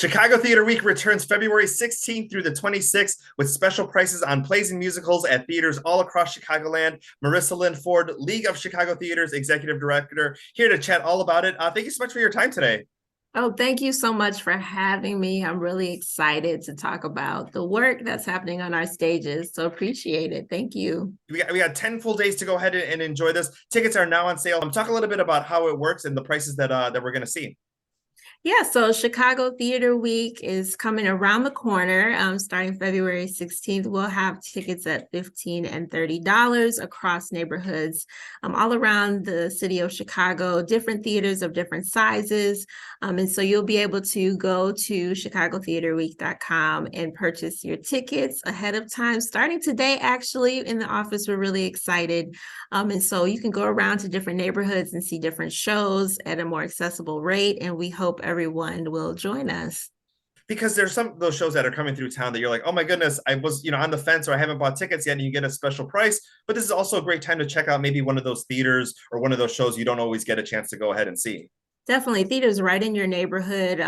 Chicago Theater Week returns February 16th through the 26th with special prices on plays and musicals at theaters all across Chicagoland. Marissa Lynn Ford, League of Chicago Theaters Executive Director, here to chat all about it. Thank you so much for your time today. Oh, thank you so much for having me. I'm really excited to talk about the work that's happening on our stages. So appreciate it. Thank you. We got 10 full days to go ahead and enjoy this. Tickets are now on sale. Talk a little bit about how it works and the prices that we're going to see. Yeah, so Chicago Theater Week is coming around the corner. Starting February 16th, we'll have tickets at $15 and $30 across neighborhoods all around the city of Chicago, different theaters of different sizes. And so you'll be able to go to chicagotheaterweek.com and purchase your tickets ahead of time. Starting today, actually, in the office, we're really excited. And so you can go around to different neighborhoods and see different shows at a more accessible rate. And we hope everyone will join us. Because there's some of those shows that are coming through town that you're like, oh my goodness, I was, on the fence or I haven't bought tickets yet, and you get a special price. But this is also a great time to check out maybe one of those theaters or one of those shows you don't always get a chance to go ahead and see. Definitely. Theater's right in your neighborhood.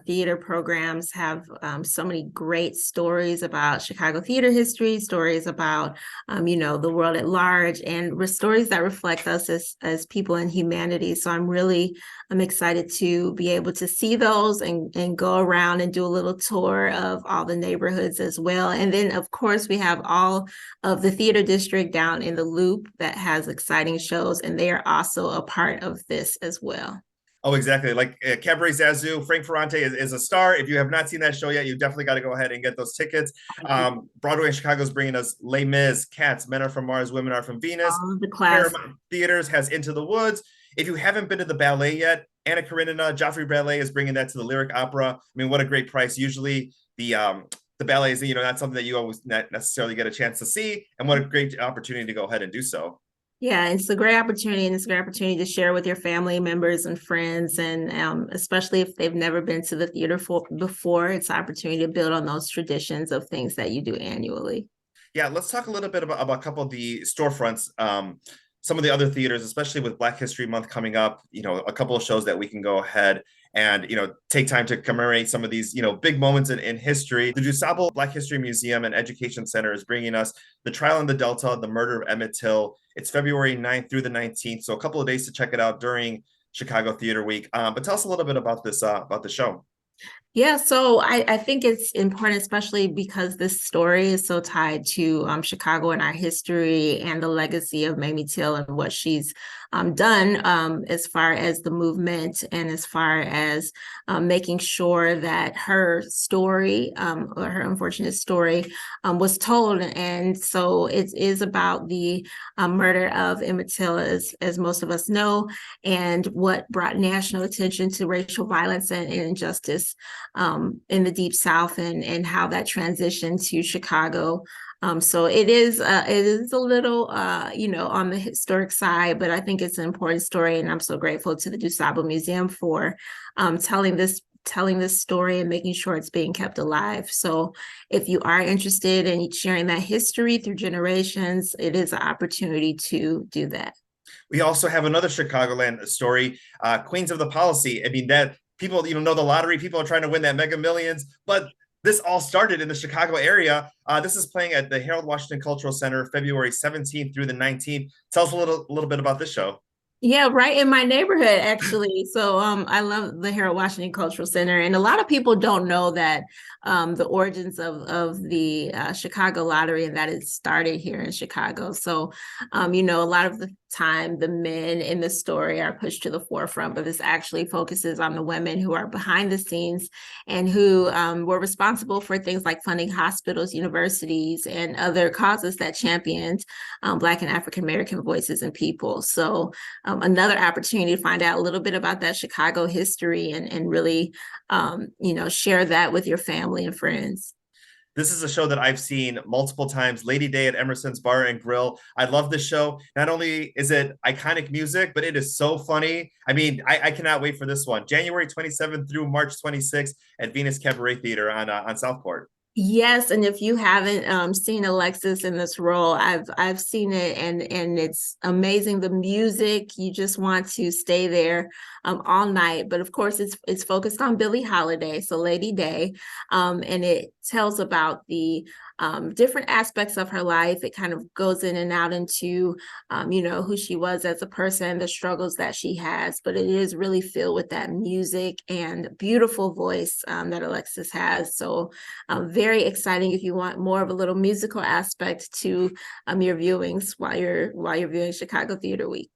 Theater programs have so many great stories about Chicago theater history, stories about, the world at large, and stories that reflect us as people in humanity. So I'm excited to be able to see those and go around and do a little tour of all the neighborhoods as well. And then, of course, we have all of the theater district down in the Loop that has exciting shows, and they are also a part of this as well. Oh, exactly. Like Cabaret Zazu, Frank Ferrante is a star. If you have not seen that show yet, you definitely got to go ahead and get those tickets. Broadway in Chicago is bringing us Les Mis, Cats, Men Are From Mars, Women Are From Venus. All the class. Paramount Theaters has Into the Woods. If you haven't been to the ballet yet, Anna Karenina, Joffrey Ballet is bringing that to the Lyric Opera. I mean, what a great price. Usually the ballet is, not something that you always not necessarily get a chance to see. And what a great opportunity to go ahead and do so. Yeah, it's a great opportunity, and it's a great opportunity to share with your family members and friends, and especially if they've never been to the theater before, it's an opportunity to build on those traditions of things that you do annually. Yeah, let's talk a little bit about a couple of the storefronts. Some of the other theaters, especially with Black History Month coming up, a couple of shows that we can go ahead and take time to commemorate some of these big moments in history. The DuSable Black History Museum and Education Center is bringing us The Trial in the Delta, the Murder of Emmett Till. It's February 9th through the 19th, so a couple of days to check it out during Chicago Theater Week. But tell us a little bit about the show. Yeah, so I think it's important, especially because this story is so tied to Chicago and our history and the legacy of Mamie Till and what she's done as far as the movement and as far as making sure that her story or her unfortunate story was told. And so it is about the murder of Emmett Till, as most of us know, and what brought national attention to racial violence and injustice in the Deep South, and how that transitioned to Chicago. So it is a little on the historic side, but I think it's an important story, and I'm so grateful to the DuSable Museum for telling this story and making sure it's being kept alive. So if you are interested in sharing that history through generations, it is an opportunity to do that. We also have another Chicagoland story, Queens of the Policy. I mean, that people, know the lottery, people are trying to win that Mega Millions, but this all started in the Chicago area. This is playing at the Harold Washington Cultural Center, February 17th through the 19th. Tell us a little bit about this show. Yeah, right in my neighborhood, actually. So I love the Harold Washington Cultural Center, and a lot of people don't know that the origins of the Chicago Lottery, and that it started here in Chicago. So a lot of the time the men in the story are pushed to the forefront, but this actually focuses on the women who are behind the scenes and who were responsible for things like funding hospitals, universities, and other causes that championed Black and African American voices and people. So another opportunity to find out a little bit about that Chicago history and really, share that with your family and friends. This is a show that I've seen multiple times. Lady Day at Emerson's Bar and Grill. I love this show. Not only is it iconic music, but it is so funny. I mean, I cannot wait for this one. January 27th through March 26th at Venus Cabaret Theater on Southport. Yes, and if you haven't seen Alexis in this role, I've seen it, and it's amazing. The music, you just want to stay there all night. But of course, it's focused on Billie Holiday, so Lady Day, and it tells about the different aspects of her life. It kind of goes in and out into who she was as a person, the struggles that she has. But it is really filled with that music and beautiful voice that Alexis has. So very exciting if you want more of a little musical aspect to your viewings while you're viewing Chicago Theater Week.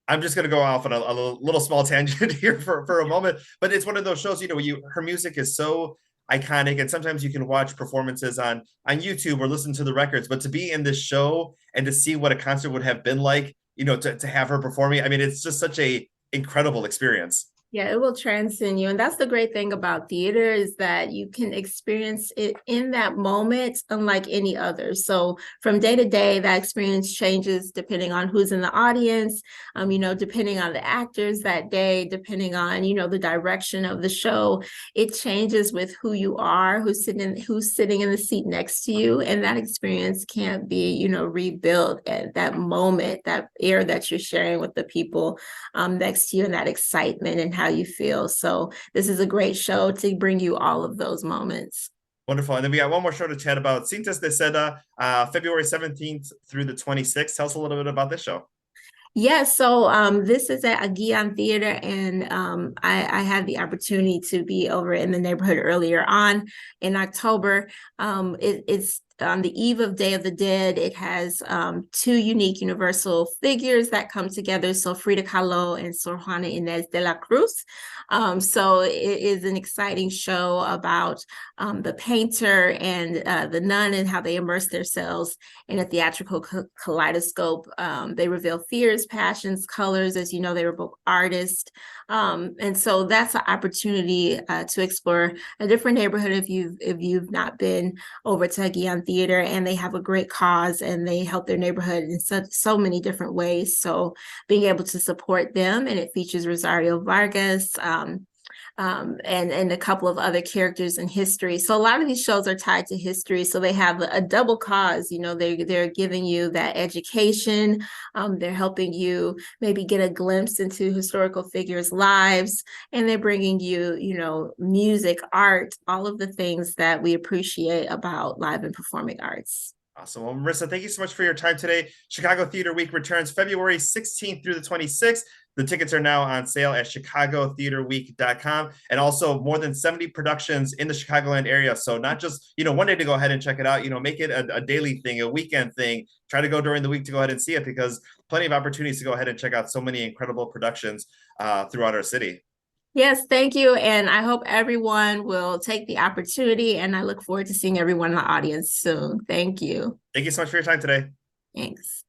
I'm just going to go off on a little small tangent here for a moment, but it's one of those shows, her music is so iconic, and sometimes you can watch performances on YouTube or listen to the records, but to be in this show and to see what a concert would have been like, to have her performing, I mean, it's just such a incredible experience. Yeah, it will transcend you. And that's the great thing about theater is that you can experience it in that moment, unlike any other. So from day to day, that experience changes depending on who's in the audience, depending on the actors that day, depending on, the direction of the show. It changes with who you are, who's sitting in the seat next to you. And that experience can't be, rebuilt at that moment, that air that you're sharing with the people next to you, and that excitement and how you feel. So this is a great show to bring you all of those moments. Wonderful. And then we got one more show to chat about. Cintas de Seda, February 17th through the 26th. Tell us a little bit about this show. Yeah, so this is at Aguian Theater, and I had the opportunity to be over in the neighborhood earlier on in October. It's on the eve of Day of the Dead. It has two unique universal figures that come together, so Frida Kahlo and Sor Juana Inez de la Cruz. So it is an exciting show about the painter and the nun and how they immerse themselves in a theatrical kaleidoscope. They reveal fears, passions, colors. As you know, they were both artists. And so that's an opportunity to explore a different neighborhood if you've not been over to Aguian Theater. And they have a great cause, and they help their neighborhood in so many different ways. So being able to support them, and it features Rosario Vargas, and a couple of other characters in history. So a lot of these shows are tied to history. So they have a double cause. They're giving you that education. They're helping you maybe get a glimpse into historical figures' lives, and they're bringing you, music, art, all of the things that we appreciate about live and performing arts. Awesome. Well, Marissa, thank you so much for your time today. Chicago Theater Week returns February 16th through the 26th. The tickets are now on sale at chicagotheaterweek.com, and also more than 70 productions in the Chicagoland area. So not just, one day to go ahead and check it out, make it a daily thing, a weekend thing. Try to go during the week to go ahead and see it, because plenty of opportunities to go ahead and check out so many incredible productions throughout our city. Yes, thank you. And I hope everyone will take the opportunity, and I look forward to seeing everyone in the audience soon. Thank you. Thank you so much for your time today. Thanks.